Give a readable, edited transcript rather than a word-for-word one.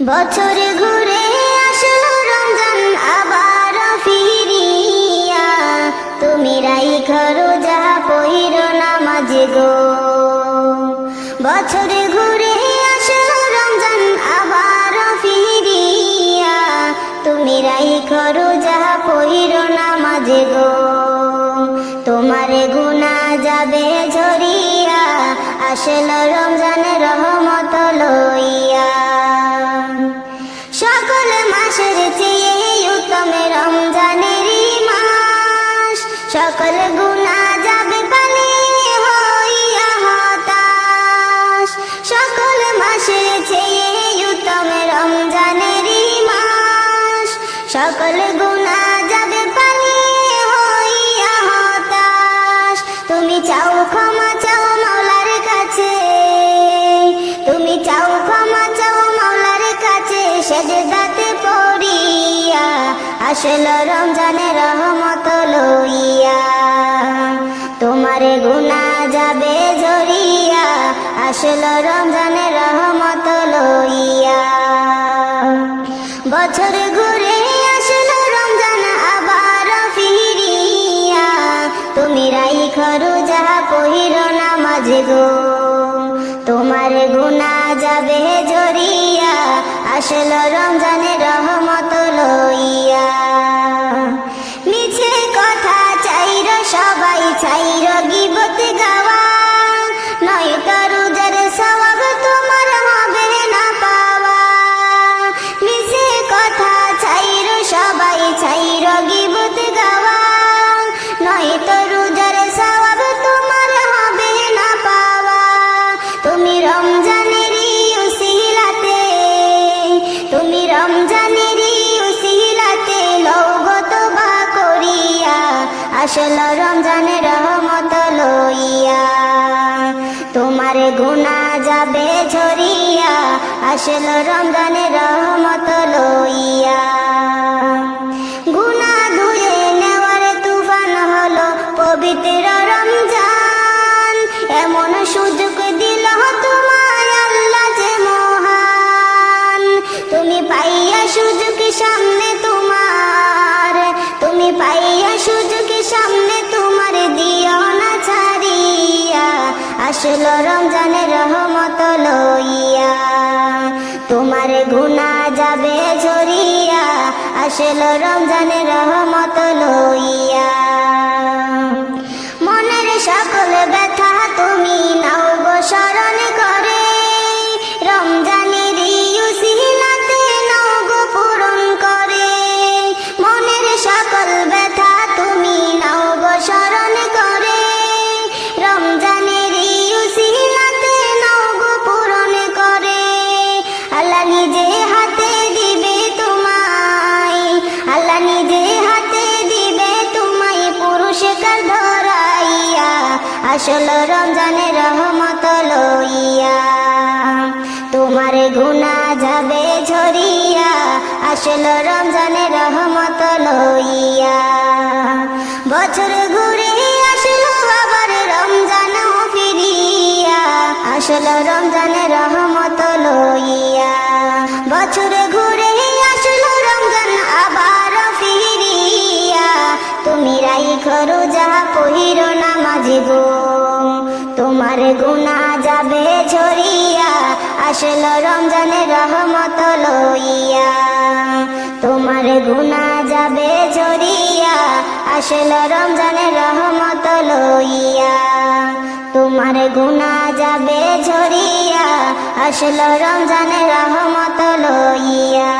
বছরে ঘুরে আসলো রমজান আবার ফিরিয়া, তুমি রাইখো রোজা পহিরো নামাজ গো। বছরে ঘুরে আসলো রমজান আবার ফিরিয়া, তুমি রাইখো রোজা পহিরো নামাজ গো। তোমারে গুনাহ যাবে ঝরিয়া, আসলো রমজানের রহমত লইয়া। সকল মাসের চেয়ে উত্তম রমজানের মাস, সকল গুনাহ যাবে পালিয়ে হইয়া হতাশ। সকল মাসের চেয়ে উত্তম রমজানের মাস, সকল গুনাহ যাবে পালিয়ে হইয়া হতাশ। তুমি চাও ক্ষমা চাও মাওলার কাছে, তুমি চাও ক্ষমা চাও মাওলার কাছে, সেজদাতে পড়িয়া আসলো রমজানের রহমত লইয়া। তোমারে গুনাহ যাবে ঝরিয়া, আসলো রমজানের রহমত লইয়া। বছর ঘুরে আসলো রমজান আবার ফিরিয়া, তুমি রাইখো রোজা পহিরো নামাজ গো। তোমার গুনাহ যাবে ঝরিয়া, আসলো রমজানের রহমত লইয়া। মিছে কথা চাইর সবাই চাইর গীবত গাওয়া, নয়তো রোজার সওয়াব তোমার হবে না পাওয়া। মিছে কথা চাইর সবাই চাইর গীবত গাওয়া, নয়তো রোজার সওয়াব তোমার হবে না পাওয়া। তুমি রমজানেরই উসিলাতে, তুমি রমজানেরই উসিলাতে লওগো তওবা করিয়া, আসলো রমজানের রহমত লইয়া। তোমার গুনাহ যাবে ঝরিয়া, আসলো রমজানের রহমত লইয়া। গুনাহ ধুয়ে নেওয়ার তুফান হলো পবিত্র রমজান, এমন সুযোগ দিল তোমায় আল্লাহ যে মহান। তুমি পাইয়া সুযোগ সামনে তোমার, তুমি পাইয়া সুযোগ সামনে তোমার, দিও না ছাড়িয়া, আসলো রমজানের রহমত লইয়া। তোমার গুনাহ যাবে ঝরিয়া, আসলো রমজানের রহমত লইয়া। মনের সকল ব্যথা তুমি নাও গো স্মরণ করে, রমজানের উসিলাতে নাও গো পূরণ করে। মনের সকল ব্যথা তুমি নাও গো স্মরণ করে, রমজানের উসিলাতে নাও গো পূরণ করে। আল্লাহ নিজে হাতে দিবে তোমায়, আল্লাহ নিজে হাতে দিবে তোমায় পুরস্কার ধরাইয়া, আসলো রমজানের রহমত লইয়া। তোমার গুনাহ যাবে ঝরিয়া, আসলো রমজানের রহমত লইয়া। বছর ঘুরে আসলো আবার রমজান ফিরিয়া, আসলো রমজানের রহমত লইয়া। বছর ঘুরে আসলো রমজান আবার ফিরিয়া, তুমি রাইখো রোজা পহিরো নামাজ গো। তোমার গুনাহ যাবে ঝরিয়া, আসলো রমজানের রহমত লইয়া। তোমার গুনাহ যাবে ঝরিয়া, আসলো রমজানের রহমত লইয়া। তোমার গুনাহ যাবে ঝরিয়া, আসলো রমজানের রহমত লইয়া।